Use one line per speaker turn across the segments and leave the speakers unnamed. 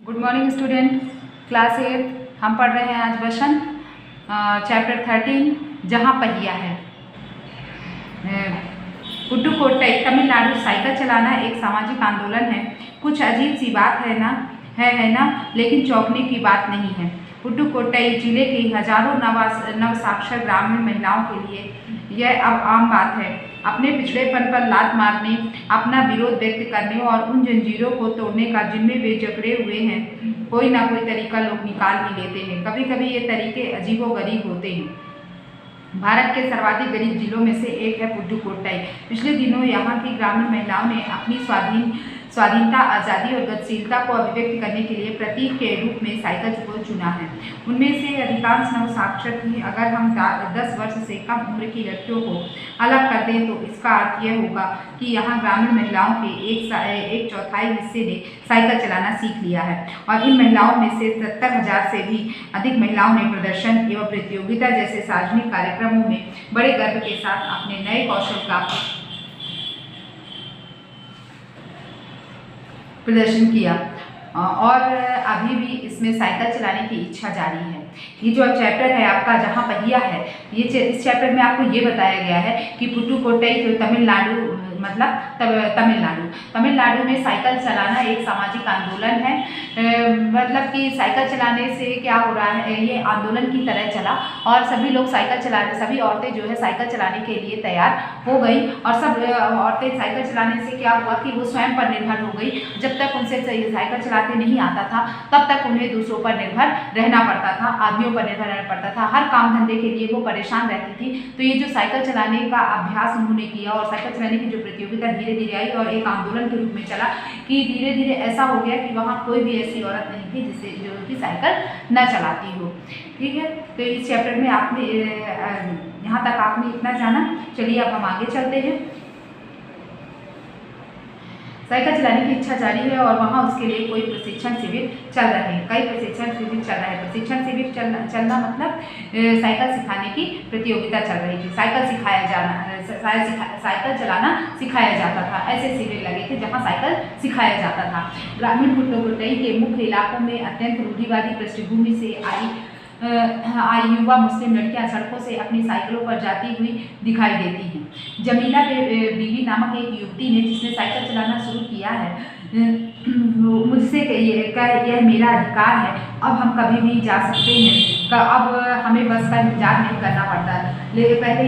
Good morning student. Class 8 हम पढ़ रहे हैं आज वसंत चैप्टर 13 जहाँ पहिया है। पुडुकोट्टई तमिलनाडु। साइकिल चलाना एक सामाजिक आंदोलन है। कुछ अजीब सी बात है ना, लेकिन चौंकने की बात नहीं है। पुडुकोट्टई जिले की हजारों नवसाक्षर ग्रामीण महिलाओं के लिए यह अब आम बात है। अपने पिछड़ेपन पर लात मारने, अपना विरोध व्यक्त करने और उन जंजीरों को तोड़ने का जिनमें वे जकड़े हुए हैं, कोई ना कोई तरीका लोग निकाल ही लेते हैं। कभी कभी ये तरीके अजीबोगरीब होते हैं। भारत के सर्वाधिक गरीब जिलों में से एक है पुडुकोट्टई। पिछले दिनों यहाँ की ग्रामीण महिलाओं ने अपनी स्वाधीनता, आज़ादी और गतिशीलता को अभिव्यक्त करने के लिए प्रतीक के रूप में साइकिल को चुना है। उनमें से अधिकांश नवसाक्षर थी। अगर हम 10 वर्ष से कम उम्र की लड़कियों को अलग कर दें तो इसका अर्थ यह होगा कि यहाँ ग्रामीण महिलाओं के एक चौथाई हिस्से ने साइकिल चलाना सीख लिया है। और इन महिलाओं में से 70,000 से भी अधिक महिलाओं ने प्रदर्शन एवं प्रतियोगिता जैसे सार्वजनिक कार्यक्रमों में बड़े गर्व के साथ अपने नए कौशल का प्रदर्शन किया और अभी भी इसमें साइकिल चलाने की इच्छा जारी है। ये जो चैप्टर है आपका जहाँ पहिया है, इस चैप्टर में आपको ये बताया गया है कि पुडुकोट्टई तो तमिलनाडु तमिलनाडु में साइकिल चलाना एक सामाजिक आंदोलन है। मतलब कि साइकिल चलाने से क्या हो रहा है, ये आंदोलन की तरह चला और सभी लोग सभी औरतें जो है साइकिल चलाने के लिए तैयार हो गई। और सब औरतें साइकिल चलाने से क्या हुआ कि वो स्वयं पर निर्भर हो गई। जब तक उनसे साइकिल चलाते नहीं आता था तब तक उन्हें दूसरों पर निर्भर रहना पड़ता था, आदमियों पर निर्भर रहना पड़ता था। हर काम धंधे के लिए वो परेशान रहती थी। तो ये जो साइकिल चलाने का अभ्यास उन्होंने किया और साइकिल चलाने की जो प्रतियोगिता धीरे धीरे आई और एक आंदोलन के रूप में चला कि धीरे धीरे ऐसा हो गया कि वहाँ कोई भी ऐसी औरत नहीं थी जिससे जो कि साइकिल न चलाती हो। ठीक है, तो इस चैप्टर में आपने यहाँ तक आपने इतना जाना। चलिए अब हम आगे चलते हैं। साइकिल चलाने की इच्छा जारी है और वहाँ उसके लिए कोई प्रशिक्षण शिविर चल रहे हैं। कई प्रशिक्षण शिविर चल रहे हैं। प्रशिक्षण शिविर चलना मतलब साइकिल सिखाने की प्रतियोगिता चल रही थी। साइकिल चलाना सिखाया जाता था। ऐसे शिविर लगे थे जहाँ साइकिल सिखाया जाता था। ग्रामीण पुडुकोट्टई के मुख्य इलाकों में अत्यंत रूढ़िवादी पृष्ठभूमि से आई युवा मुस्लिम लड़कियां सड़कों से अपनी साइकिलों पर जाती हुई दिखाई देती हैं। जमीला बीवी नामक एक युवती ने, जिसने साइकिल चलाना शुरू किया है, मुझसे यह मेरा अधिकार है, अब हम कभी भी जा सकते हैं, अब हमें बस का इंतजार नहीं करना पड़ता है। लेकिन पहले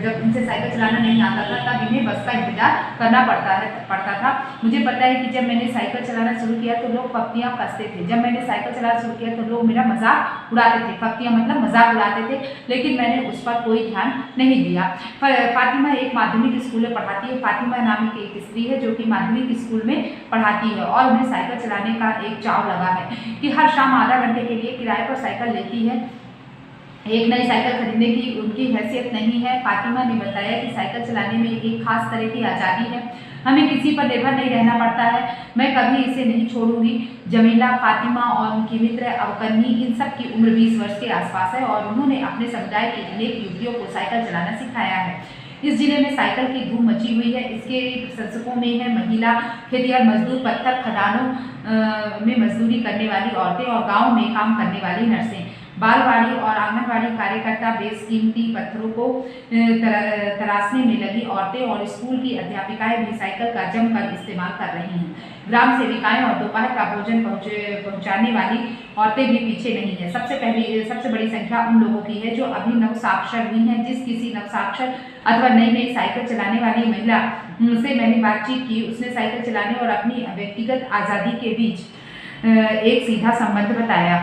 जब इनसे साइकिल चलाना नहीं आता था तब इन्हें बस का इंतजार करना पड़ता था। मुझे पता है कि जब मैंने साइकिल चलाना शुरू किया तो लोग पत्तियाँ कसते थे। जब मैंने साइकिल चलाना शुरू किया तो लोग मेरा मजाक उड़ाते थे। पत्तियाँ मतलब मजाक उड़ाते थे, लेकिन मैंने उस पर कोई ध्यान नहीं दिया। फातिमा एक माध्यमिक स्कूल में पढ़ाती है। फातिमा नामी की एक स्त्री है जो कि माध्यमिक स्कूल में पढ़ाती है और उन्हें साइकिल चलाने का एक चाव लगा है कि हर शाम आधा घंटे के लिए किराए पर साइकिल लेती है। एक नई साइकिल खरीदने की उनकी हैसियत नहीं है। फातिमा ने बताया कि साइकिल चलाने में एक खास तरह की आज़ादी है, हमें किसी पर निर्भर नहीं रहना पड़ता है, मैं कभी इसे नहीं छोड़ूंगी। जमीला, फातिमा और उनकी मित्र अवकन्नी, इन सब की उम्र 20 वर्ष के आसपास है और उन्होंने अपने समुदाय की अनेक युवतियों को साइकिल चलाना सिखाया है। इस जिले में साइकिल की धूम मची हुई है। इसके प्रशंसकों में है महिला खेतिहर मजदूर, पत्थर खदानों में मजदूरी करने वाली औरतें और गाँव में काम करने वाली नर्सें, बालवाड़ी और आंगनवाड़ी कार्यकर्ता, बेशकीमती पत्थरों को तराशने में लगी औरतें और स्कूल की अध्यापिकाएं भी साइकिल का जमकर इस्तेमाल कर रही हैं। ग्राम सेविकाएं और दोपहर का भोजन पहुंचाने वाली औरतें भी पीछे नहीं है। सबसे बड़ी संख्या उन लोगों की है जो अभी नवसाक्षर हुई हैं। जिस किसी नवसाक्षर अथवा नई साइकिल चलाने वाली महिला से मैंने बातचीत की, उसने साइकिल चलाने और अपनी व्यक्तिगत आज़ादी के बीच एक सीधा संबंध बताया।